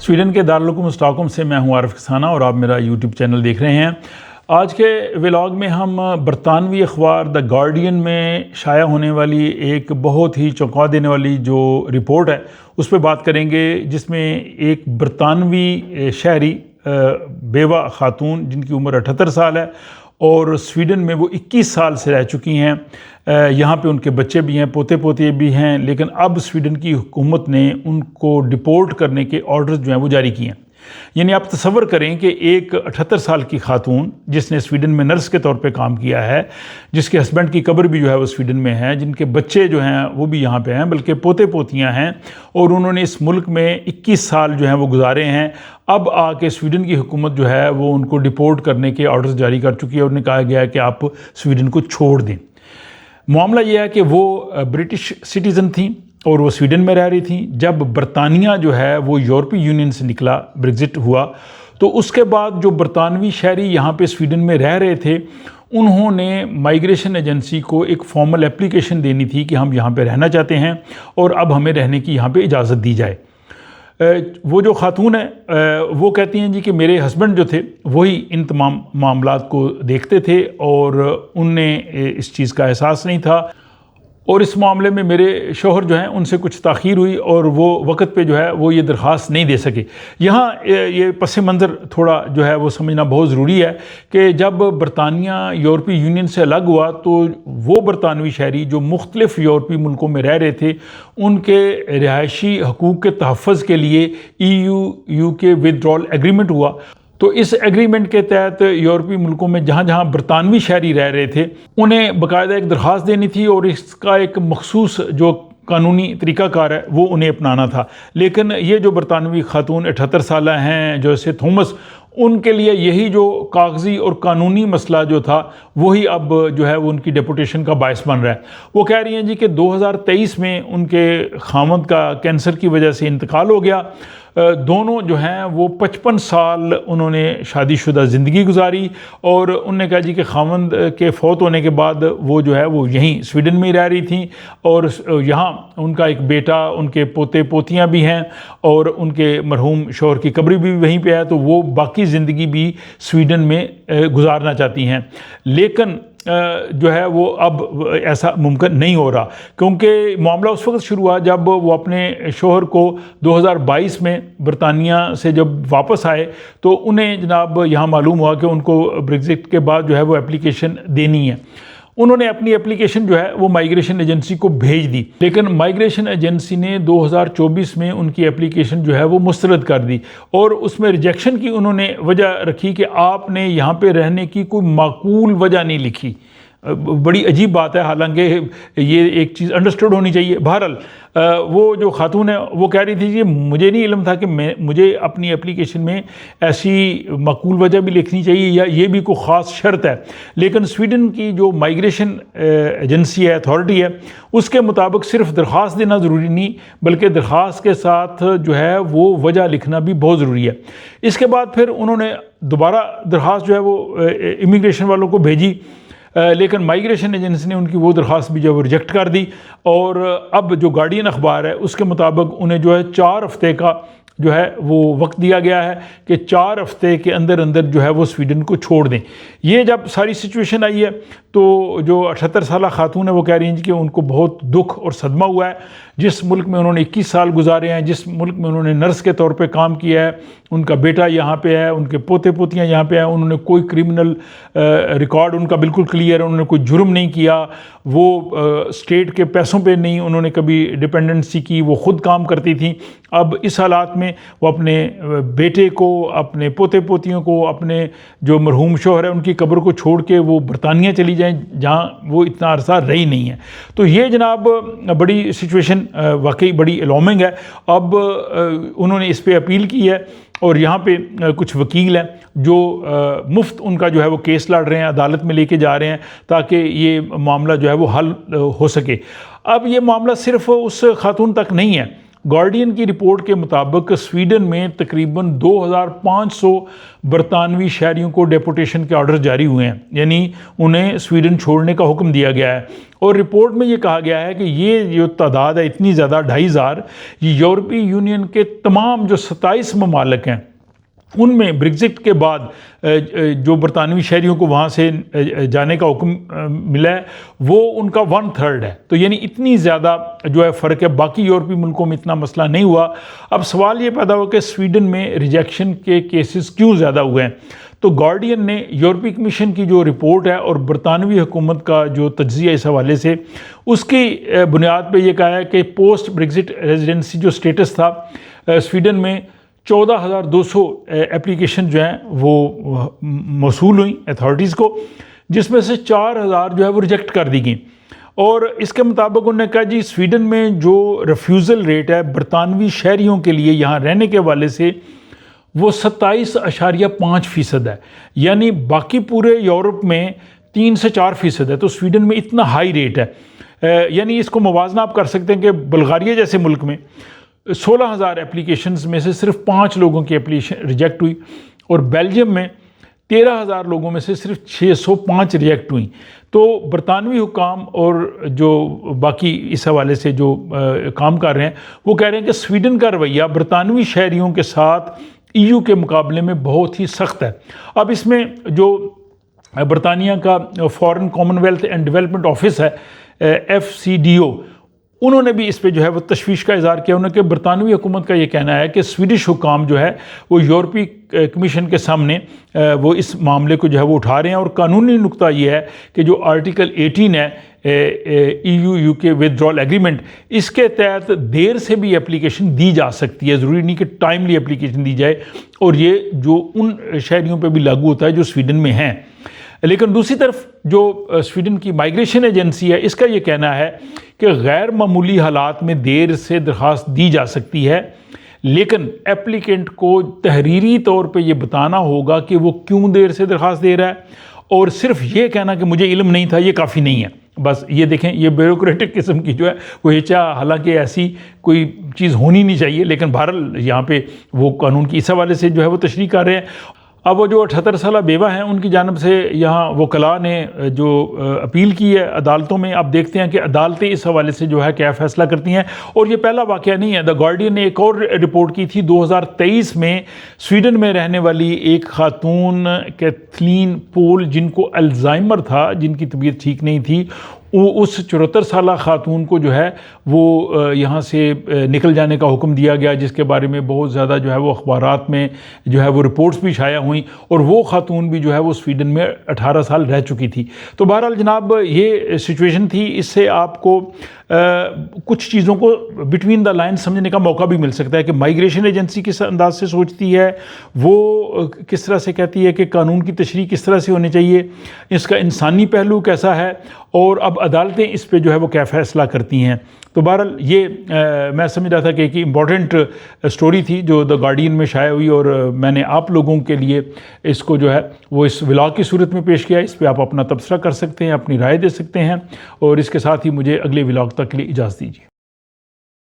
Sweden के Darul Stockholm से मैं हूं आरिफ खसाना और आप मेरा यूट्यूब चैनल देख रहे हैं। आज के व्लॉग में हम बरतानवी अखबार द गार्डियन में शाया होने वाली एक बहुत ही चौंका देने वाली जो रिपोर्ट है उस पर बात करेंगे, जिसमें एक बरतानवी शहरी बेवा खातून जिनकी उम्र 78 साल है और स्वीडन में वो 21 साल से रह चुकी हैं। यहाँ पे उनके बच्चे भी हैं, पोते पोते भी हैं, लेकिन अब स्वीडन की हुकूमत ने उनको डिपोर्ट करने के ऑर्डर्स जो हैं वो जारी किए हैं। यानी आप तसव्वुर करें कि एक 78 साल की खातून जिसने स्वीडन में नर्स के तौर पे काम किया है, जिसके हस्बैंड की कब्र भी जो है वो स्वीडन में है, जिनके बच्चे जो हैं वो भी यहाँ पे हैं, बल्कि पोते पोतियाँ हैं, और उन्होंने इस मुल्क में 21 साल जो हैं वो गुजारे हैं। अब आके स्वीडन की हुकूमत जो है वो उनको डिपोर्ट करने के ऑर्डर्स जारी कर चुकी है और उन्हें कहा गया है कि आप स्वीडन को छोड़ दें। मामला यह है कि वो ब्रिटिश सिटीज़न थी और वो स्वीडन में रह रही थी। जब बरतानिया जो है वो यूरोपीय यूनियन से निकला, ब्रेग्जिट हुआ, तो उसके बाद जो बरतानवी शहरी यहाँ पे स्वीडन में रह रहे थे उन्होंने माइग्रेशन एजेंसी को एक फॉर्मल एप्लीकेशन देनी थी कि हम यहाँ पे रहना चाहते हैं और अब हमें रहने की यहाँ पे इजाज़त दी जाए। वो जो खातून है वो कहती हैं जी कि मेरे हस्बैंड जो थे वही इन तमाम मामलात को देखते थे और उन्हें इस चीज़ का एहसास नहीं था, और इस मामले में मेरे शौहर जो हैं उनसे कुछ ताख़ीर हुई और वो वक्त पे जो है वो ये दरख्वास्त नहीं दे सके। यहाँ ये पस मंज़र थोड़ा जो है वो समझना बहुत ज़रूरी है कि जब बरतानिया यूरोपीय यूनियन से अलग हुआ तो वो बरतानवी शहरी जो मुख्तलिफ़ यूरोपीय मुल्कों में रह रहे थे उनके रिहायशी हकूक़ के तहफ़्फ़ुज़ के लिए EU के विदड्रॉल एग्रीमेंट हुआ। तो इस एग्रीमेंट के तहत यूरोपीय मुल्कों में जहाँ जहाँ बरतानवी शहरी रह रहे थे उन्हें बाकायदा एक दरख्वास्त देनी थी और इसका एक मखसूस जो कानूनी तरीक़ाकार है वो उन्हें अपनाना था। लेकिन ये जो बरतानवी खातून 78 साल हैं जैसे थॉमस, उनके लिए यही जो कागज़ी और कानूनी मसला जो था वही अब जो है वो उनकी डेपुटेशन का बायस बन रहा है। वो कह रही हैं जी कि 2023 में उनके खामद का कैंसर की वजह से इंतकाल हो गया। दोनों जो हैं वो 55 साल उन्होंने शादीशुदा ज़िंदगी गुजारी और उन्होंने कहा जी कि खामद के फ़ौत होने के बाद वो जो है वो यहीं स्वीडन में ही रह रही थी और यहाँ उनका एक बेटा, उनके पोते पोतियाँ भी हैं और उनके मरहूम शौहर की कब्र भी वहीं पे है, तो वो बाकी ज़िंदगी भी स्वीडन में गुजारना चाहती हैं। लेकिन जो है वो अब ऐसा मुमकिन नहीं हो रहा, क्योंकि मामला उस वक्त शुरू हुआ जब वो अपने शौहर को 2022 में बरतानिया से जब वापस आए तो उन्हें जनाब यहाँ मालूम हुआ कि उनको ब्रेग्जिट के बाद जो है वो एप्लीकेशन देनी है। उन्होंने अपनी एप्लीकेशन जो है वो माइग्रेशन एजेंसी को भेज दी, लेकिन माइग्रेशन एजेंसी ने 2024 में उनकी एप्लीकेशन जो है वो मुस्तरद कर दी और उसमें रिजेक्शन की उन्होंने वजह रखी कि आपने यहाँ पे रहने की कोई माकूल वजह नहीं लिखी। बड़ी अजीब बात है, हालांकि ये एक चीज़ अंडरस्टूड होनी चाहिए। बहरहाल वो जो खातून है वो कह रही थी कि मुझे नहीं इल्म था कि मुझे अपनी एप्लीकेशन में ऐसी माकूल वजह भी लिखनी चाहिए या ये भी कोई ख़ास शर्त है। लेकिन स्वीडन की जो माइग्रेशन एजेंसी है, अथॉरिटी है, उसके मुताबिक सिर्फ दरख्वास्त देना ज़रूरी नहीं बल्कि दरख्वास्त के साथ जो है वो वजह लिखना भी बहुत ज़रूरी है। इसके बाद फिर उन्होंने दोबारा दरख्वास्त जो है वो इमिग्रेशन वालों को भेजी, लेकिन माइग्रेशन एजेंसी ने उनकी वो दरख्वास्त भी जो है वो रिजेक्ट कर दी और अब जो गार्डियन अखबार है उसके मुताबिक उन्हें जो है 4 हफ्ते का जो है वो वक्त दिया गया है कि 4 हफ्ते के अंदर अंदर जो है वो स्वीडन को छोड़ दें। ये जब सारी सिचुएशन आई है तो जो 78 साल खातून है वो कह रही हैं कि उनको बहुत दुख और सदमा हुआ है। जिस मुल्क में उन्होंने 21 साल गुजारे हैं, जिस मुल्क में उन्होंने नर्स के तौर पे काम किया है, उनका बेटा यहाँ पे है, उनके पोते पोतियाँ यहाँ पे हैं, उन्होंने कोई क्रिमिनल रिकॉर्ड उनका बिल्कुल क्लियर है, उन्होंने कोई जुर्म नहीं किया, वो स्टेट के पैसों पे नहीं उन्होंने कभी डिपेंडेंसी की, वो ख़ुद काम करती थी। अब इस हालात में वो अपने बेटे को, अपने पोते पोतियों को, अपने जो मरहूम शौहर है उनकी कब्र को छोड़ के वो बरतानिया चली जाएं जहाँ वो इतना अरसा रही नहीं है। तो ये जनाब बड़ी सिचुएशन वाकई बड़ी अलार्मिंग है। अब उन्होंने इस पे अपील की है और यहाँ पे कुछ वकील हैं जो मुफ्त उनका जो है वो केस लड़ रहे हैं, अदालत में लेके जा रहे हैं ताकि ये मामला जो है वो हल हो सके। अब ये मामला सिर्फ उस खातून तक नहीं है, गार्डियन की रिपोर्ट के मुताबिक स्वीडन में तकरीबन 2500 बरतानवी शहरियों को डेपोटेशन के ऑर्डर जारी हुए हैं, यानी उन्हें स्वीडन छोड़ने का हुक्म दिया गया है। और रिपोर्ट में ये कहा गया है कि ये जो तादाद है इतनी ज़्यादा 2500, ये यूरोपीय यूनियन के तमाम जो 27 ममालिक हैं उनमें ब्रेग्जिट के बाद जो बरतानवी शहरियों को वहाँ से जाने का हुक्म मिला है वो उनका 1/3 है। तो यानी इतनी ज़्यादा जो है फ़र्क है, बाकी यूरोपीय मुल्कों में इतना मसला नहीं हुआ। अब सवाल ये पैदा हुआ कि स्वीडन में रिजेक्शन के केसेस क्यों ज़्यादा हुए हैं। तो गार्डियन ने यूरोपीय कमीशन की जो रिपोर्ट है और बरतानवी हुकूमत का जो तज्ज़िया इस हवाले से, उसकी बुनियाद पर यह कहा है कि पोस्ट ब्रेग्जिट रेजिडेंसी जो स्टेटस था स्वीडन में 14,200 एप्लीकेशन जो हैं वो मौसूल हुई अथॉरिटीज़ को, जिसमें से 4,000 जो है वो रिजेक्ट कर दी गई। और इसके मुताबिक उन्होंने कहा जी स्वीडन में जो रिफ्यूज़ल रेट है बरतानवी शहरियों के लिए यहाँ रहने के हवाले से वो 27.5% है, यानी बाकी पूरे यूरोप में 3 से 4% है। तो स्वीडन में इतना हाई रेट है, यानी इसको मुवाजना आप कर सकते हैं कि बुल्गारिया जैसे मुल्क में 16,000 एप्लीकेशंस में से सिर्फ 5 लोगों की एप्लीकेशन रिजेक्ट हुई, और बेल्जियम में 13,000 लोगों में से सिर्फ 605 रिजेक्ट हुई। तो बरतानवी हुकाम और जो बाकी इस हवाले से जो काम कर रहे हैं वो कह रहे हैं कि स्वीडन का रवैया बरतानवी शहरियों के साथ EU के मुकाबले में बहुत ही सख्त है। अब इसमें जो बरतानिया का foreign Commonwealth and development office है FCDO, उन्होंने भी इस पे जो है वो तशवीश का इज़हार किया। उन्होंने कि बरतानवी हुकूमत का ये कहना है कि स्वीडिश हुकाम जो है वो यूरोपीय कमीशन के सामने वो इस मामले को जो है वो उठा रहे हैं। और कानूनी नुक्ता ये है कि जो आर्टिकल 18 है EU-UK विदड्रॉल एग्रीमेंट, इसके तहत देर से भी एप्लीकेशन दी जा सकती है, ज़रूरी नहीं कि टाइमली एप्लीकेशन दी जाए। और ये जो उन शहरियों पर भी लागू होता है जो स्वीडन में हैं। लेकिन दूसरी तरफ जो स्वीडन की माइग्रेशन एजेंसी है, इसका ये कहना है कि गैर मामूली हालात में देर से दरख्वास्त दी जा सकती है, लेकिन एप्लीकेंट को तहरीरी तौर पे ये बताना होगा कि वो क्यों देर से दरख्वास्त दे रहा है। और सिर्फ ये कहना कि मुझे इल्म नहीं था ये काफ़ी नहीं है। बस ये देखें, ये ब्यूरोक्रेटिक किस्म की जो है वो हिचा, हालांकि ऐसी कोई चीज़ होनी नहीं चाहिए, लेकिन बहरहाल यहाँ पे वो कानून की इस हवाले से जो है वो तशरीह कर रहे हैं। अब वो जो 78 साल बेवा हैं उनकी जानिब से यहाँ वकला ने जो अपील की है अदालतों में, आप देखते हैं कि अदालतें इस हवाले से जो है क्या फ़ैसला करती हैं। और ये पहला वाक़या नहीं है। द गार्डियन ने एक और रिपोर्ट की थी 2023 में, स्वीडन में रहने वाली एक खातून कैथलीन पोल जिनको अल्जाइमर था, जिनकी तबीयत ठीक नहीं थी, उस 74 साला खातून को जो है वो यहाँ से निकल जाने का हुक्म दिया गया, जिसके बारे में बहुत ज़्यादा जो है वो अखबारात में जो है वो रिपोर्ट्स भी शाया हुई। और वो खातून भी जो है वो स्वीडन में 18 साल रह चुकी थी। तो बहरहाल जनाब ये सिचुएशन थी। इससे आपको कुछ चीज़ों को बिटवीन द लाइन समझने का मौका भी मिल सकता है कि माइग्रेशन एजेंसी किस अंदाज से सोचती है, वो किस तरह से कहती है कि कानून की तशरीह किस तरह से होनी चाहिए, इसका इंसानी पहलू कैसा है, और अब अदालतें इस पे जो है वो क्या फ़ैसला करती हैं। तो बहरहाल ये मैं समझ रहा था कि एक इम्पॉर्टेंट स्टोरी थी जो द गार्डियन में शाया हुई, और मैंने आप लोगों के लिए इसको जो है वो इस व्लॉग की सूरत में पेश किया। इस पे आप अपना तबसरा कर सकते हैं, अपनी राय दे सकते हैं, और इसके साथ ही मुझे अगले व्लॉग तक के लिए इजाज़त दीजिए।